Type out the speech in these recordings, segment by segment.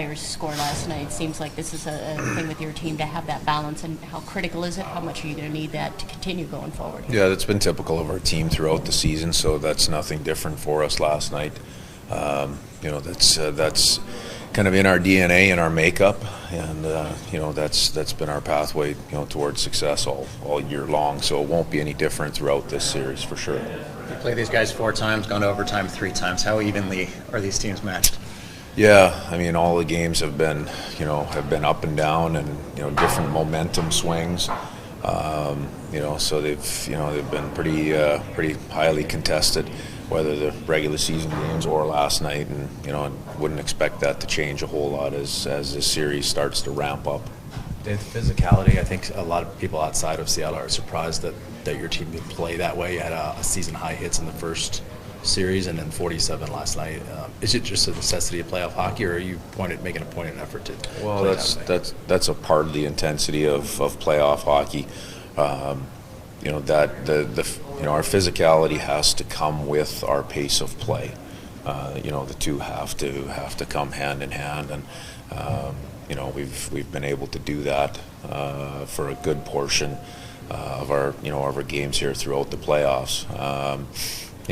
players score last night. Seems like this is a thing with your team to have that balance, and how critical is it? How much are you going to need that to continue going forward? Yeah, that's been typical of our team throughout the season, so that's nothing different for us last night. That's kind of in our DNA and our makeup, and that's been our pathway towards success all year long. So it won't be any different throughout this series for sure. You played these guys 4 times, gone to overtime 3 times. How evenly are these teams matched? Yeah, I mean, all the games have been up and down, and different momentum swings. So they've been pretty highly contested, whether the regular season games or last night, and I wouldn't expect that to change a whole lot as this series starts to ramp up. The physicality, I think a lot of people outside of Seattle are surprised that your team could play that way. You had a season high hits in the first series and then 47 last night. Is it just a necessity of playoff hockey, or are you making a point and effort to Well, play that's a part of the intensity of playoff hockey. Our physicality has to come with our pace of play. The two have to come hand in hand, and we've been able to do that for a good portion of our games here throughout the playoffs.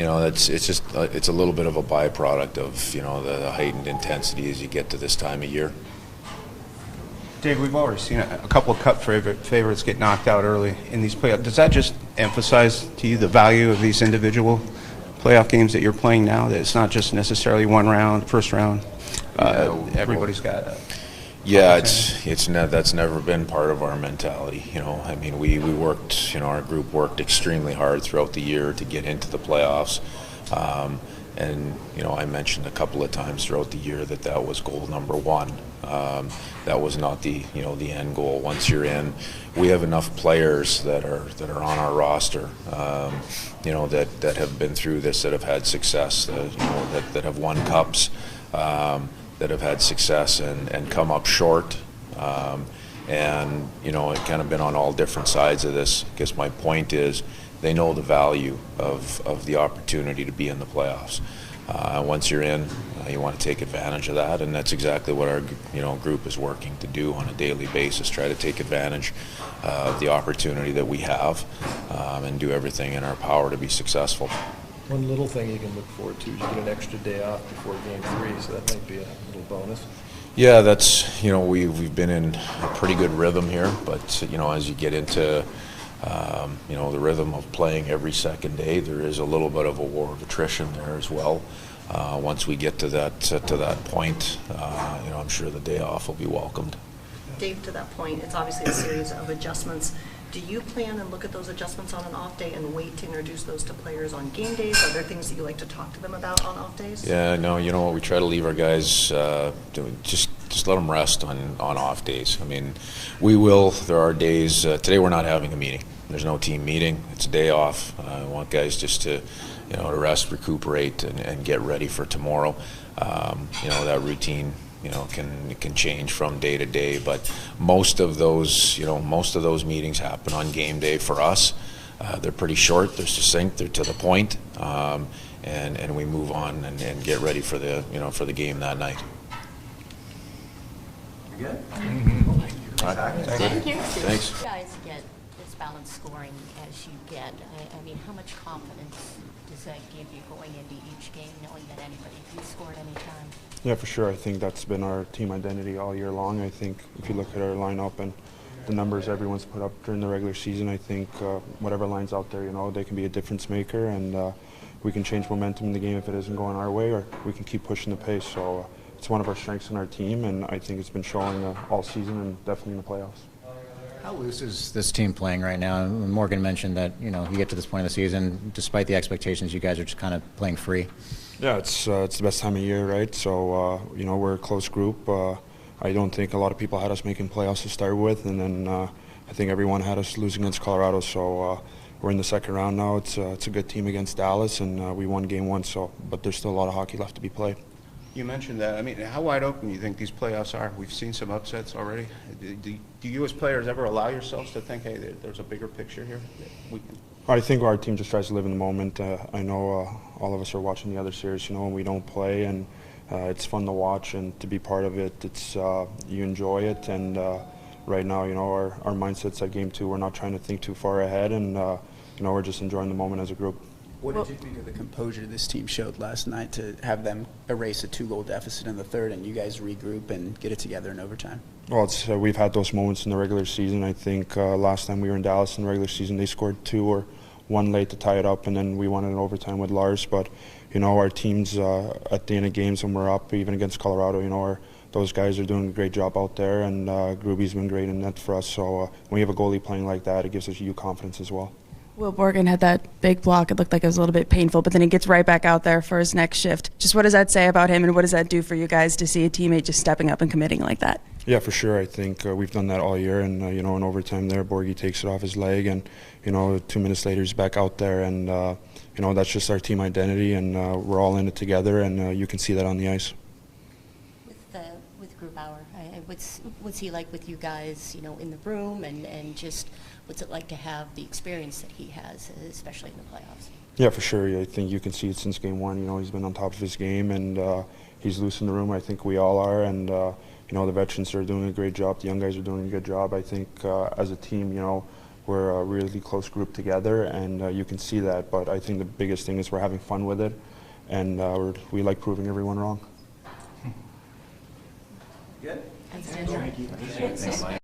It's a little bit of a byproduct of the heightened intensity as you get to this time of year. Dave, we've already seen a couple of cup favorites get knocked out early in these playoffs. Does that just emphasize to you the value of these individual playoff games that you're playing now? That it's not just necessarily first round. Everybody's got. That's never been part of our mentality. I mean, we worked. Our group worked extremely hard throughout the year to get into the playoffs. And I mentioned a couple of times throughout the year that was goal number one. That was not the end goal. Once you're in, we have enough players that are on our roster, that have been through this, that have had success, that have won cups, that have had success and come up short. I've kind of been on all different sides of this. I guess my point is, they know the value of the opportunity to be in the playoffs. Once you're in, you want to take advantage of that, and that's exactly what our group is working to do on a daily basis. Try to take advantage of the opportunity that we have, and do everything in our power to be successful. One little thing you can look forward to is you get an extra day off before Game 3, so that might be a little bonus. Yeah, that's we've been in a pretty good rhythm here, but as you get into the rhythm of playing every second day, there is a little bit of a war of attrition there as well. Once we get to that point, I'm sure the day off will be welcomed. Dave, to that point, it's obviously a series of adjustments. Do you plan and look at those adjustments on an off day and wait to introduce those to players on game days? Are there things that you like to talk to them about on off days? Yeah, no, what we try to leave our guys just let them rest on off days. I mean, there are days, today we're not having a meeting. There's no team meeting. It's a day off. I want guys just to rest, recuperate, and get ready for tomorrow. That routine can change from day to day, but most of those meetings happen on game day for us. They're pretty short, they're succinct, they're to the point, and we move on and get ready for the game that night. You good? Mm-hmm. All right. Thank you. Thanks. You guys get this balanced scoring as you get. I mean, how much confidence does that give you going into each game, knowing that anybody can score at any time? Yeah, for sure. I think that's been our team identity all year long. I think if you look at our lineup and the numbers everyone's put up during the regular season, I think whatever line's out there, they can be a difference maker, and we can change momentum in the game if it isn't going our way, or we can keep pushing the pace. So it's one of our strengths in our team, and I think it's been showing all season and definitely in the playoffs. How loose is this team playing right now? Morgan mentioned that you get to this point of the season, despite the expectations, you guys are just kind of playing free. Yeah, it's the best time of year, right? So we're a close group. I don't think a lot of people had us making playoffs to start with, and then I think everyone had us losing against Colorado. So we're in the second round now. It's a good team against Dallas, and we won Game 1. But there's still a lot of hockey left to be played. You mentioned that. I mean, how wide open do you think these playoffs are? We've seen some upsets already. Do you as players ever allow yourselves to think, hey, there's a bigger picture here? I think our team just tries to live in the moment. I know all of us are watching the other series, when we don't play, and it's fun to watch and to be part of it. It's you enjoy it, and right now, our mindset's at Game 2. We're not trying to think too far ahead, and we're just enjoying the moment as a group. What did you think of the composure this team showed last night to have them erase a 2-goal deficit in the third and you guys regroup and get it together in overtime? Well, we've had those moments in the regular season. I think last time we were in Dallas in the regular season, they scored 2 or 1 late to tie it up, and then we won it in overtime with Lars. But, our teams at the end of games when we're up, even against Colorado, those guys are doing a great job out there, and Gruby's been great in net for us. So when we have a goalie playing like that, it gives us you confidence as well. Will Borgen had that big block. It looked like it was a little bit painful, but then he gets right back out there for his next shift. Just what does that say about him, and what does that do for you guys to see a teammate just stepping up and committing like that? Yeah, for sure. I think we've done that all year, and in overtime there, Borgie takes it off his leg, and 2 minutes later he's back out there, and that's just our team identity, and we're all in it together, and you can see that on the ice. With Grubauer, what's he like with you guys, in the room, and just what's it like to have the experience that he has, especially in the playoffs? Yeah, for sure. I think you can see it since Game 1. He's been on top of his game, and he's loose in the room. I think we all are, and the veterans are doing a great job. The young guys are doing a good job. I think as a team, we're a really close group together, and you can see that. But I think the biggest thing is we're having fun with it, and we like proving everyone wrong. Good? Thanks,